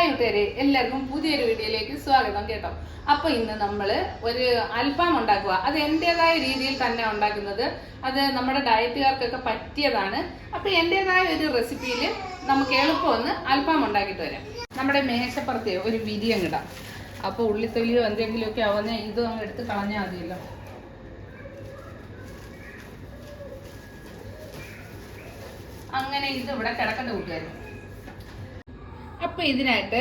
Hi കൂട്ടുകാരെ, എല്ലാവർക്കും പുതിയൊരു വീഡിയോയിലേക്ക് സ്വാഗതം കേട്ടോ. അപ്പൊ ഇന്ന് നമ്മൾ ഒരു അൽഫാം ഉണ്ടാക്കുക. അത് എന്റേതായ രീതിയിൽ തന്നെ ഉണ്ടാക്കുന്നത്. അത് നമ്മുടെ ഡയറ്റുകാർക്കൊക്കെ പറ്റിയതാണ്. അപ്പൊ എന്റേതായ ഒരു റെസിപ്പിയിൽ നമുക്ക് എളുപ്പമൊന്ന് അൽഫാം ഉണ്ടാക്കിയിട്ട് വരാം. നമ്മുടെ മേശപ്പുറത്തെ ഒരു വിരിയങ്ങിടാം. അപ്പോൾ ഉള്ളിത്തൊലിയോ എന്തെങ്കിലുമൊക്കെ ആവുന്ന ഇതും അങ്ങ് എടുത്ത് കളഞ്ഞാൽ മതിയല്ലോ. അങ്ങനെ ഇത് ഇവിടെ കിടക്കേണ്ട കൂട്ടുകാർ. അപ്പോൾ ഇതിനായിട്ട്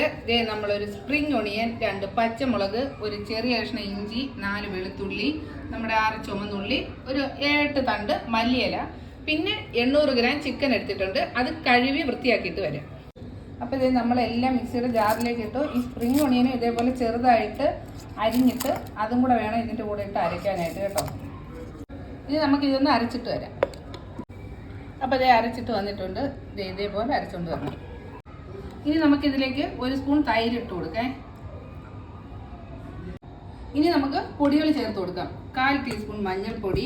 നമ്മളൊരു സ്പ്രിംഗ് ഒണിയൻ, 2 പച്ചമുളക്, ഒരു ചെറിയ കഷ്ണം ഇഞ്ചി, 4 വെളുത്തുള്ളി, നമ്മുടെ 6 ചുമന്നുള്ളി, ഒരു 8 തണ്ട് മല്ലിയില, പിന്നെ 800 ഗ്രാം ചിക്കൻ എടുത്തിട്ടുണ്ട്. അത് കഴുകി വൃത്തിയാക്കിയിട്ട് വരാം. അപ്പോൾ ഇത് നമ്മളെല്ലാം മിക്സിയുടെ ജാറിലേക്ക് ഇട്ടു. ഈ സ്പ്രിംഗ് ഒണിയനും ഇതേപോലെ ചെറുതായിട്ട് അരിഞ്ഞിട്ട് അതും കൂടെ വേണം ഇതിൻ്റെ കൂടെ ഇട്ട് അരയ്ക്കാനായിട്ട് കേട്ടോ. ഇനി നമുക്കിതൊന്ന് അരച്ചിട്ട് വരാം. അപ്പോൾ ഇതേ അരച്ചിട്ട് വന്നിട്ടുണ്ട്. ഇതേപോലെ അരച്ചുകൊണ്ട് വരണം. ഇനി നമുക്കിതിലേക്ക് 1 സ്പൂൺ തൈര് ഇട്ട് കൊടുക്കാം. ഇനി നമുക്ക് പൊടികൾ ചേർത്ത് കൊടുക്കാം. 1/4 ടീസ്പൂൺ മഞ്ഞൾപ്പൊടി,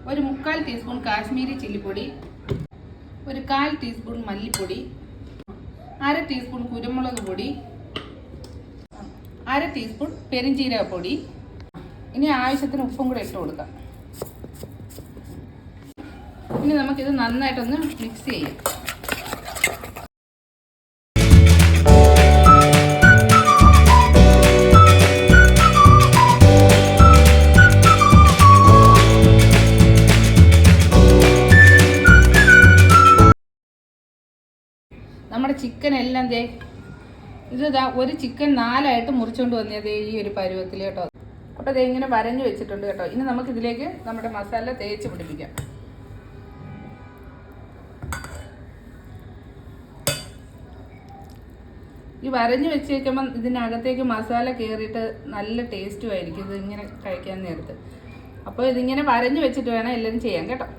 ഒരു 3/4 ടീസ്പൂൺ കാശ്മീരി ചില്ലിപ്പൊടി, ഒരു 1/4 ടീസ്പൂൺ മല്ലിപ്പൊടി, 1/2 ടീസ്പൂൺ കുരുമുളക് പൊടി, 1/2 ടീസ്പൂൺ പെരിഞ്ജീരക പൊടി. ഇനി ആവശ്യത്തിന് ഉപ്പും കൂടെ ഇട്ട് കൊടുക്കാം. ഇനി നമുക്കിത് നന്നായിട്ടൊന്ന് മിക്സ് ചെയ്യാം. നമ്മുടെ ചിക്കൻ എല്ലാം ഇതാ ഒരു ചിക്കൻ 4ആയിട്ട് മുറിച്ചുകൊണ്ട് വന്നത് ഈ ഒരു പരുവത്തിൽ കേട്ടോ. അപ്പോൾ ഇത് ഇങ്ങനെ വരഞ്ഞു വെച്ചിട്ടുണ്ട് കേട്ടോ. ഇനി നമുക്കിതിലേക്ക് നമ്മുടെ മസാല തേച്ച് പിടിപ്പിക്കാം. ഈ വരഞ്ഞു വെച്ചേക്കുമ്പം ഇതിനകത്തേക്ക് മസാല കയറിയിട്ട് നല്ല ടേസ്റ്റും ആയിരിക്കും ഇത് ഇങ്ങനെ കഴിക്കാൻ നേരത്ത്. അപ്പോൾ ഇതിങ്ങനെ വരഞ്ഞു വെച്ചിട്ട് വേണം എല്ലാവരും ചെയ്യാൻ കേട്ടോ.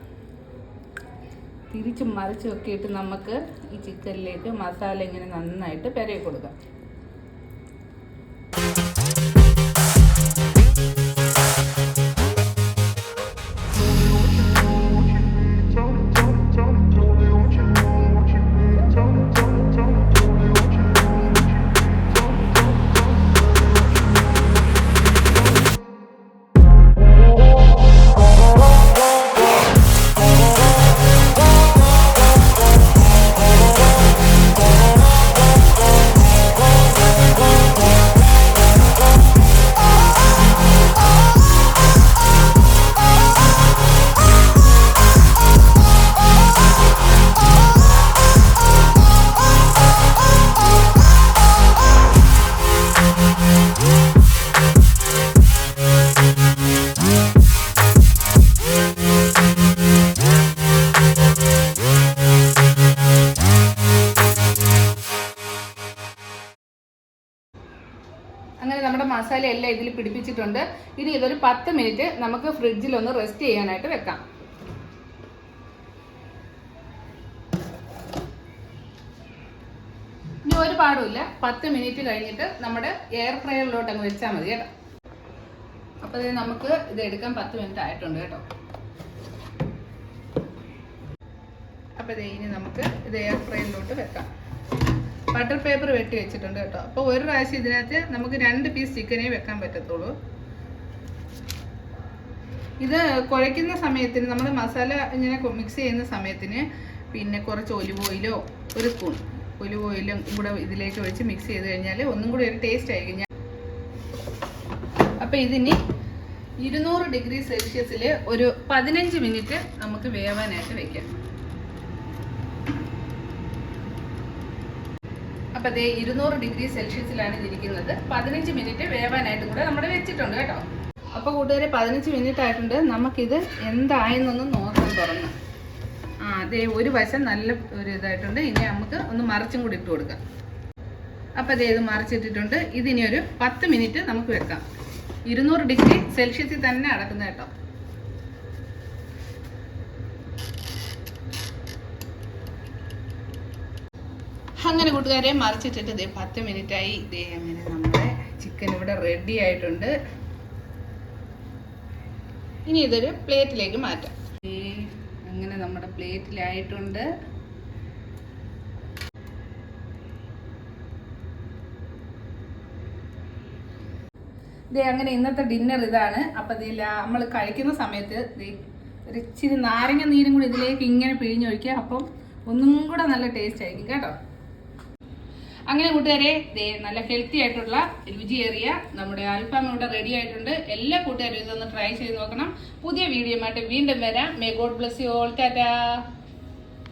തിരിച്ചും മറിച്ചും ഒക്കെ ഇട്ട് നമുക്ക് ഈ ചിക്കനിലേക്ക് മസാല ഇങ്ങനെ നന്നായിട്ട് പെരയി കൊടുക്കാം. അങ്ങനെ നമ്മുടെ മസാല എല്ലാം ഇതിൽ പിടിപ്പിച്ചിട്ടുണ്ട്. ഇനി ഇതൊരു 10 മിനിറ്റ് നമുക്ക് ഫ്രിഡ്ജിൽ ഒന്ന് റെസ്റ്റ് ചെയ്യാനായിട്ട് വെക്കാം. ഇനി ഒരു പാടുമില്ല, 10 മിനിറ്റ് കഴിഞ്ഞിട്ട് നമ്മുടെ എയർ ഫ്രയറിലോട്ട് അങ്ങ് വെച്ചാൽ മതി കേട്ടോ. അപ്പോൾ നമുക്ക് ഇത് എടുക്കാൻ 10 മിനിറ്റ് ആയിട്ടുണ്ട് കേട്ടോ. അപ്പോൾ ഇനി നമുക്ക് ഇത് എയർ ഫ്രയറിലോട്ട് വെക്കാം. ബട്ടർ പേപ്പർ വെട്ടി വെച്ചിട്ടുണ്ട് കേട്ടോ. അപ്പോൾ ഒരു പ്രാവശ്യം ഇതിനകത്ത് നമുക്ക് 2 പീസ് ചിക്കനേ വെക്കാൻ പറ്റത്തുള്ളൂ. ഇത് കുഴയ്ക്കുന്ന സമയത്തിന് നമ്മൾ മസാല ഇങ്ങനെ മിക്സ് ചെയ്യുന്ന സമയത്തിന് പിന്നെ കുറച്ച് ഒലിവ് ഓയിലോ 1 സ്പൂൺ ഒലിവ് ഓയിലും കൂടെ ഇതിലേക്ക് ഒഴിച്ച് മിക്സ് ചെയ്ത് കഴിഞ്ഞാൽ ഒന്നും കൂടി ഒരു ടേസ്റ്റ് ആയി കഴിഞ്ഞാൽ. അപ്പോൾ ഇതിന് 200 ഡിഗ്രി സെൽഷ്യസിൽ ഒരു 15 മിനിറ്റ് നമുക്ക് വേവാനായിട്ട് വെക്കാം. അപ്പോൾ അതേ 200 ഡിഗ്രി സെൽഷ്യസിലാണ് ഇതിരിക്കുന്നത്. 15 മിനിറ്റ് വേവാനായിട്ടും കൂടെ നമ്മൾ വെച്ചിട്ടുണ്ട് കേട്ടോ. അപ്പോൾ കൂട്ടുകാരെ 15 മിനിറ്റ് ആയിട്ടുണ്ട്. നമുക്കിത് എന്തായെന്നൊന്ന് നോക്കാൻ തുറന്ന്. അതേ ഒരു വശം നല്ല ഒരു ഇതായിട്ടുണ്ട്. ഇനി നമുക്ക് ഒന്ന് മറിച്ചും കൂടി ഇട്ട് കൊടുക്കാം. അപ്പോൾ അതേ ഇത് മറിച്ചിട്ടിട്ടുണ്ട്. ഇതിനി ഒരു 10 മിനിറ്റ് നമുക്ക് വെക്കാം. 200 ഡിഗ്രി സെൽഷ്യസിൽ തന്നെ അടക്കുന്നത് കേട്ടോ. അങ്ങനെ കൂട്ടുകാരെ മറിച്ചിട്ടിട്ട് ഇതേ 10 മിനിറ്റായി. ഇതേ അങ്ങനെ നമ്മുടെ ചിക്കൻ ഇവിടെ റെഡി ആയിട്ടുണ്ട്. ഇനി ഇതൊരു പ്ലേറ്റിലേക്ക് മാറ്റാം. അങ്ങനെ നമ്മുടെ പ്ലേറ്റിലായിട്ടുണ്ട്. ഇതേ അങ്ങനെ ഇന്നത്തെ ഡിന്നർ ഇതാണ്. അപ്പം ഇതില്ല നമ്മൾ കഴിക്കുന്ന സമയത്ത് ഒരു ഇച്ചിരി നാരങ്ങ നീരും കൂടി ഇതിലേക്ക് ഇങ്ങനെ പിഴിഞ്ഞൊഴിക്കുക. അപ്പം ഒന്നും കൂടെ നല്ല ടേസ്റ്റ് ആയിരിക്കും കേട്ടോ. അങ്ങനെ കൂട്ടുകാരെ നല്ല ഹെൽത്തി ആയിട്ടുള്ള രുചിയേറിയ നമ്മുടെ അൽഫാം ഇവിടെ റെഡി ആയിട്ടുണ്ട്. എല്ലാ കൂട്ടുകാരും ഇതൊന്ന് ട്രൈ ചെയ്ത് നോക്കണം. പുതിയ വീഡിയോ ആയിട്ട് വീണ്ടും വരാം. May God bless you all. Tata.